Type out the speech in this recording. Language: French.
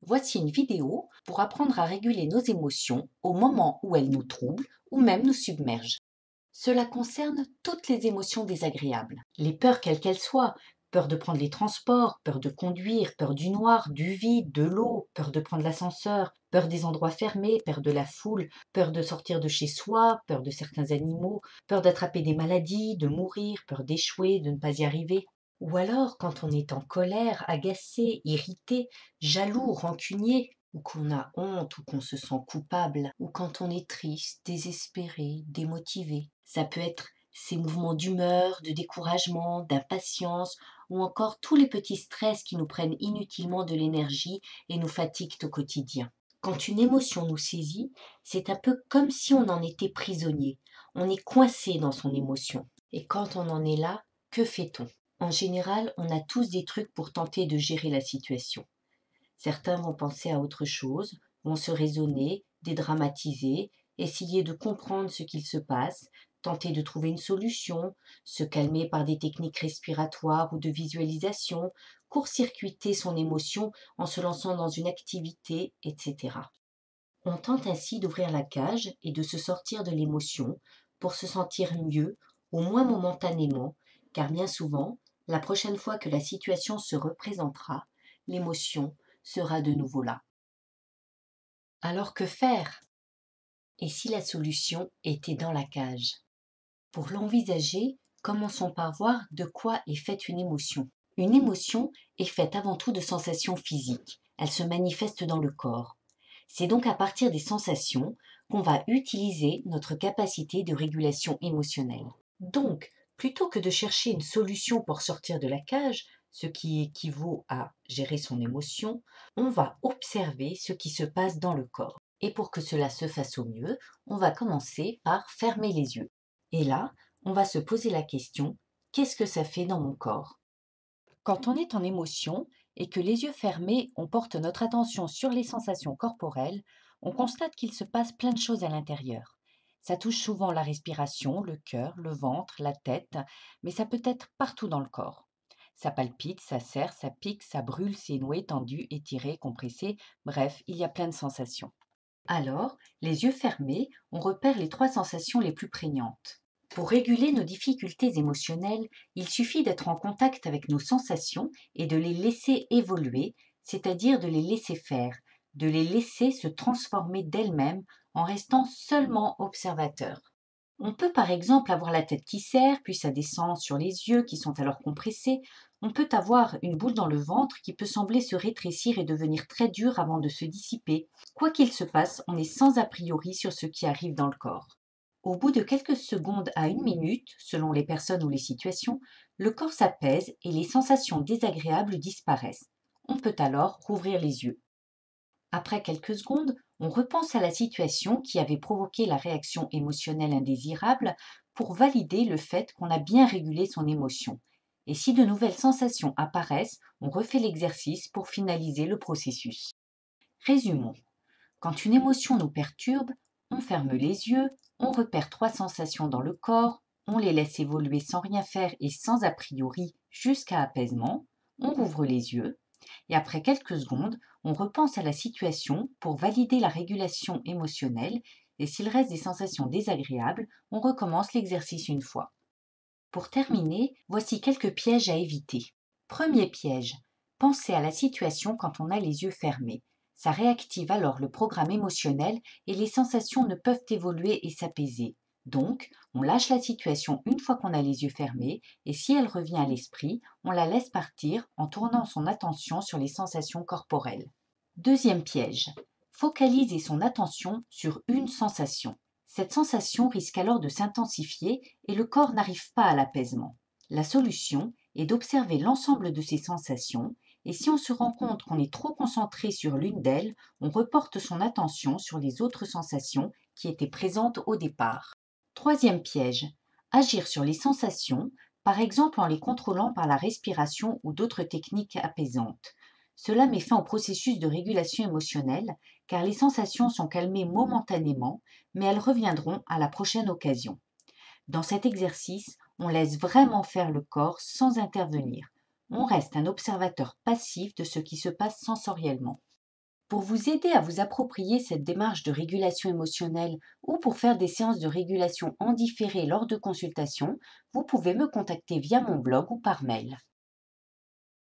Voici une vidéo pour apprendre à réguler nos émotions au moment où elles nous troublent ou même nous submergent. Cela concerne toutes les émotions désagréables. Les peurs quelles qu'elles soient, peur de prendre les transports, peur de conduire, peur du noir, du vide, de l'eau, peur de prendre l'ascenseur, peur des endroits fermés, peur de la foule, peur de sortir de chez soi, peur de certains animaux, peur d'attraper des maladies, de mourir, peur d'échouer, de ne pas y arriver. Ou alors quand on est en colère, agacé, irrité, jaloux, rancunier, ou qu'on a honte, ou qu'on se sent coupable, ou quand on est triste, désespéré, démotivé. Ça peut être ces mouvements d'humeur, de découragement, d'impatience, ou encore tous les petits stress qui nous prennent inutilement de l'énergie et nous fatiguent au quotidien. Quand une émotion nous saisit, c'est un peu comme si on en était prisonnier. On est coincé dans son émotion. Et quand on en est là, que fait-on? En général, on a tous des trucs pour tenter de gérer la situation. Certains vont penser à autre chose, vont se raisonner, dédramatiser, essayer de comprendre ce qu'il se passe, tenter de trouver une solution, se calmer par des techniques respiratoires ou de visualisation, court-circuiter son émotion en se lançant dans une activité, etc. On tente ainsi d'ouvrir la cage et de se sortir de l'émotion pour se sentir mieux, au moins momentanément, car bien souvent, la prochaine fois que la situation se représentera, l'émotion sera de nouveau là. Alors que faire? Et si la solution était dans la cage? Pour l'envisager, commençons par voir de quoi est faite une émotion. Une émotion est faite avant tout de sensations physiques. Elle se manifeste dans le corps. C'est donc à partir des sensations qu'on va utiliser notre capacité de régulation émotionnelle. Donc, plutôt que de chercher une solution pour sortir de la cage, ce qui équivaut à gérer son émotion, on va observer ce qui se passe dans le corps. Et pour que cela se fasse au mieux, on va commencer par fermer les yeux. Et là, on va se poser la question, qu'est-ce que ça fait dans mon corps? Quand on est en émotion et que les yeux fermés, on porte notre attention sur les sensations corporelles, on constate qu'il se passe plein de choses à l'intérieur. Ça touche souvent la respiration, le cœur, le ventre, la tête, mais ça peut être partout dans le corps. Ça palpite, ça serre, ça pique, ça brûle, c'est noué, tendu, étiré, compressé, bref, il y a plein de sensations. Alors, les yeux fermés, on repère les 3 sensations les plus prégnantes. Pour réguler nos difficultés émotionnelles, il suffit d'être en contact avec nos sensations et de les laisser évoluer, c'est-à-dire de les laisser faire, de les laisser se transformer d'elles-mêmes en restant seulement observateurs. On peut par exemple avoir la tête qui serre, puis ça descend sur les yeux qui sont alors compressés. On peut avoir une boule dans le ventre qui peut sembler se rétrécir et devenir très dure avant de se dissiper. Quoi qu'il se passe, on est sans a priori sur ce qui arrive dans le corps. Au bout de quelques secondes à 1 minute, selon les personnes ou les situations, le corps s'apaise et les sensations désagréables disparaissent. On peut alors rouvrir les yeux. Après quelques secondes, on repense à la situation qui avait provoqué la réaction émotionnelle indésirable pour valider le fait qu'on a bien régulé son émotion. Et si de nouvelles sensations apparaissent, on refait l'exercice pour finaliser le processus. Résumons. Quand une émotion nous perturbe, on ferme les yeux, on repère 3 sensations dans le corps, on les laisse évoluer sans rien faire et sans a priori jusqu'à apaisement, on rouvre les yeux, et après quelques secondes, on repense à la situation pour valider la régulation émotionnelle, et s'il reste des sensations désagréables, on recommence l'exercice une fois. Pour terminer, voici quelques pièges à éviter. Premier piège, pensez à la situation quand on a les yeux fermés. Ça réactive alors le programme émotionnel et les sensations ne peuvent évoluer et s'apaiser. Donc, on lâche la situation une fois qu'on a les yeux fermés et si elle revient à l'esprit, on la laisse partir en tournant son attention sur les sensations corporelles. Deuxième piège, focaliser son attention sur une sensation. Cette sensation risque alors de s'intensifier et le corps n'arrive pas à l'apaisement. La solution est d'observer l'ensemble de ces sensations et si on se rend compte qu'on est trop concentré sur l'une d'elles, on reporte son attention sur les autres sensations qui étaient présentes au départ. Troisième piège, agir sur les sensations, par exemple en les contrôlant par la respiration ou d'autres techniques apaisantes. Cela met fin au processus de régulation émotionnelle car les sensations sont calmées momentanément, mais elles reviendront à la prochaine occasion. Dans cet exercice, on laisse vraiment faire le corps sans intervenir. On reste un observateur passif de ce qui se passe sensoriellement. Pour vous aider à vous approprier cette démarche de régulation émotionnelle ou pour faire des séances de régulation en différé lors de consultations, vous pouvez me contacter via mon blog ou par mail.